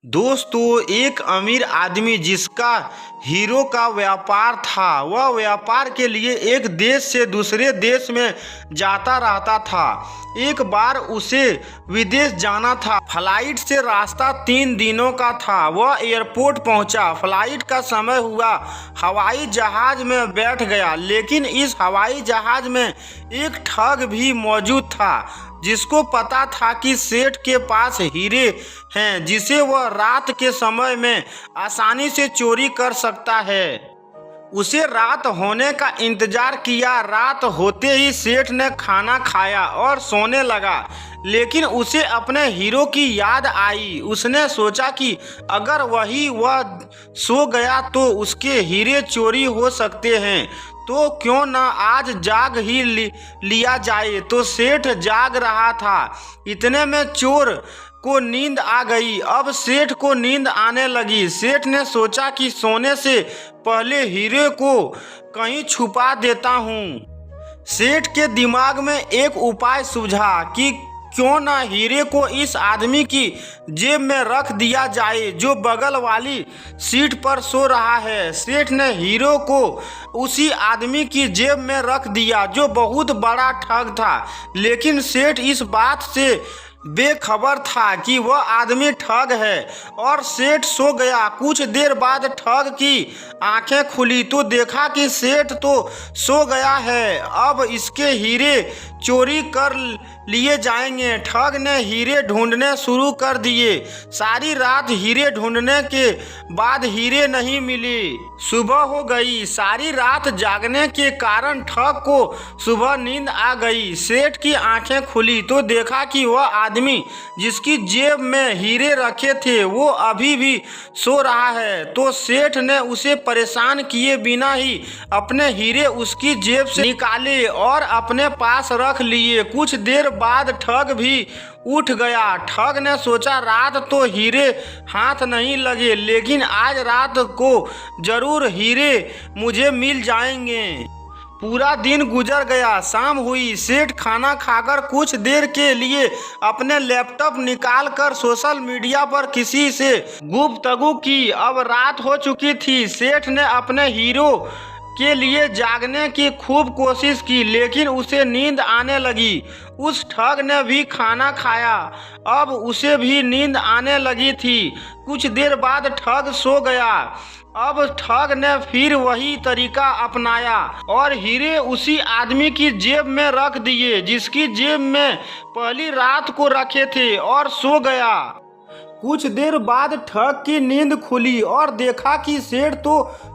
दोस्तों, एक अमीर आदमी जिसका हीरो का व्यापार था, वह व्यापार के लिए एक देश से दूसरे देश में जाता रहता था। एक बार उसे विदेश जाना था। फ्लाइट से रास्ता 3 दिनों का था। वह एयरपोर्ट पहुंचा, फ्लाइट का समय हुआ, हवाई जहाज में बैठ गया। लेकिन इस हवाई जहाज में एक ठग भी मौजूद था, जिसको पता था कि सेठ के पास हीरे हैं जिसे वह रात के समय में आसानी से चोरी कर सकता है। उसे रात होने का इंतजार किया। रात होते ही सेठ ने खाना खाया और सोने लगा। लेकिन उसे अपने हीरो की याद आई। उसने सोचा कि अगर वह सो गया तो उसके हीरे चोरी हो सकते हैं, तो क्यों न आज जाग ही लिया जाए। तो सेठ जाग रहा था। इतने में चोर को नींद आ गई। अब सेठ को नींद आने लगी। सेठ ने सोचा कि सोने से पहले हीरे को कहीं छुपा देता हूँ। सेठ के दिमाग में एक उपाय सूझा कि क्यों ना हीरे को इस आदमी की जेब में रख दिया जाए जो बगल वाली सीट पर सो रहा है। सेठ ने हीरो को उसी आदमी की जेब में रख दिया जो बहुत बड़ा ठग था। लेकिन सेठ इस बात से बेखबर था कि वह आदमी ठग है और सेठ सो गया। कुछ देर बाद ठग की आंखें खुली तो देखा कि सेठ तो सो गया है। अब इसके हीरे चोरी कर लिए जाएंगे। ठग ने हीरे ढूंढने शुरू कर दिए। सारी रात हीरे ढूंढने के बाद हीरे नहीं मिली। सुबह हो गई। सारी रात जागने के कारण ठग को सुबह नींद आ गई। सेठ की आंखें खुली तो देखा कि वह आदमी जिसकी जेब में हीरे रखे थे वो अभी भी सो रहा है। तो सेठ ने उसे परेशान किए बिना ही अपने हीरे उसकी जेब से निकाले और अपने पास रख लिए। कुछ देर बाद ठग भी उठ गया। ठग ने सोचा रात तो हीरे हाथ नहीं लगे, लेकिन आज रात को जरूर हीरे मुझे मिल जाएंगे। पूरा दिन गुजर गया। शाम हुई। सेठ खाना खाकर कुछ देर के लिए अपने लैपटॉप निकालकर सोशल मीडिया पर किसी से गुफ्तगू की। अब रात हो चुकी थी। सेठ ने अपने हीरो के लिए जागने की खूब कोशिश की, लेकिन उसे नींद आने लगी। उस ठग ने भी खाना खाया। अब उसे भी नींद आने लगी थी। कुछ देर बाद ठग सो गया। अब ठग ने फिर वही तरीका अपनाया और हीरे उसी आदमी की जेब में रख दिए जिसकी जेब में पहली रात को रखे थे और सो गया। कुछ देर बाद ठग की नींद खुली और देखा कि सेठ तो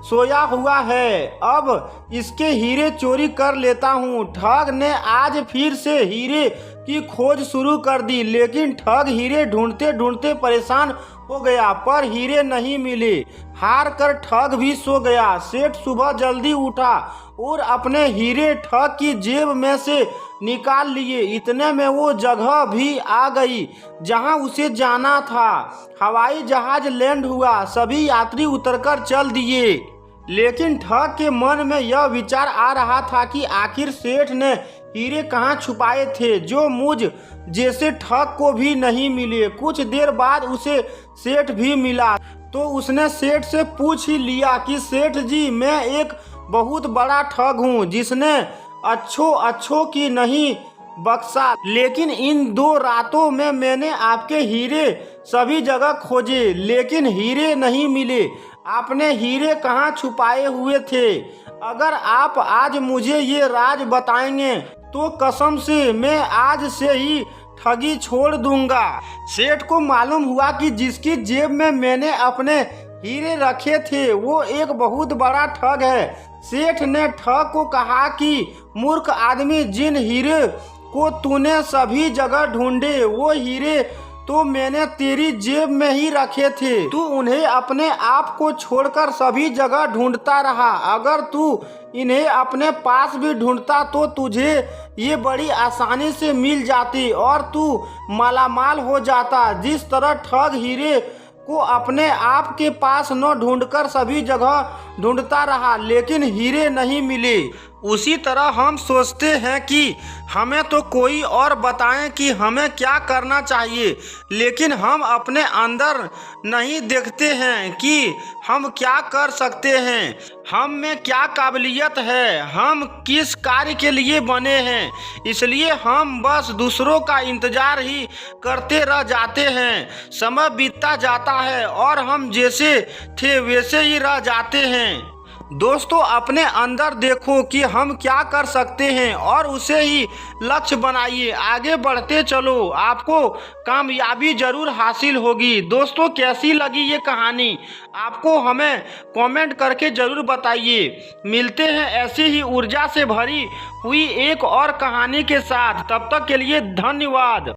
सोया हुआ है। अब इसके हीरे चोरी कर लेता हूँ। ठग ने आज फिर से हीरे की खोज शुरू कर दी, लेकिन ठग हीरे ढूंढते ढूंढते परेशान हो गया, पर हीरे नहीं मिले। हार कर ठग भी सो गया। सेठ सुबह जल्दी उठा और अपने हीरे ठग की जेब में से निकाल लिए। इतने में वो जगह भी आ गई जहां उसे जाना था। हवाई जहाज लैंड हुआ। सभी यात्री उतरकर चल दिए। लेकिन ठग के मन में यह विचार आ रहा था कि आखिर सेठ ने हीरे कहाँ छुपाए थे जो मुझ जैसे ठग को भी नहीं मिले। कुछ देर बाद उसे सेठ भी मिला तो उसने सेठ से पूछ ही लिया कि सेठ जी, मैं एक बहुत बड़ा ठग हूँ जिसने अच्छों की नहीं बख्शा, लेकिन इन 2 रातों में मैंने आपके हीरे सभी जगह खोजे, लेकिन हीरे नहीं मिले। आपने हीरे कहाँ छुपाए हुए थे? अगर आप आज मुझे ये राज बताएंगे तो कसम से मैं आज से ही ठगी छोड़ दूंगा। सेठ को मालूम हुआ कि जिसकी जेब में मैंने अपने हीरे रखे थे वो एक बहुत बड़ा ठग है। सेठ ने ठग को कहा कि मूर्ख आदमी, जिन हीरे को तूने सभी जगह ढूंढे वो हीरे तो मैंने तेरी जेब में ही रखे थे। तू उन्हें अपने आप को छोड़कर सभी जगह ढूंढता रहा। अगर तू इन्हें अपने पास भी ढूंढता तो तुझे ये बड़ी आसानी से मिल जाती और तू मालामाल हो जाता। जिस तरह ठग हीरे को अपने आप के पास न ढूंढकर सभी जगह ढूंढता रहा, लेकिन हीरे नहीं मिले, उसी तरह हम सोचते हैं कि हमें तो कोई और बताएं कि हमें क्या करना चाहिए, लेकिन हम अपने अंदर नहीं देखते हैं कि हम क्या कर सकते हैं, हम में क्या काबिलियत है, हम किस कार्य के लिए बने हैं। इसलिए हम बस दूसरों का इंतजार ही करते रह जाते हैं। समय बीतता जाता है और हम जैसे थे वैसे ही रह जाते हैं। दोस्तों, अपने अंदर देखो कि हम क्या कर सकते हैं और उसे ही लक्ष्य बनाइए। आगे बढ़ते चलो, आपको कामयाबी जरूर हासिल होगी। दोस्तों, कैसी लगी ये कहानी आपको हमें कमेंट करके जरूर बताइए। मिलते हैं ऐसी ही ऊर्जा से भरी हुई एक और कहानी के साथ। तब तक के लिए धन्यवाद।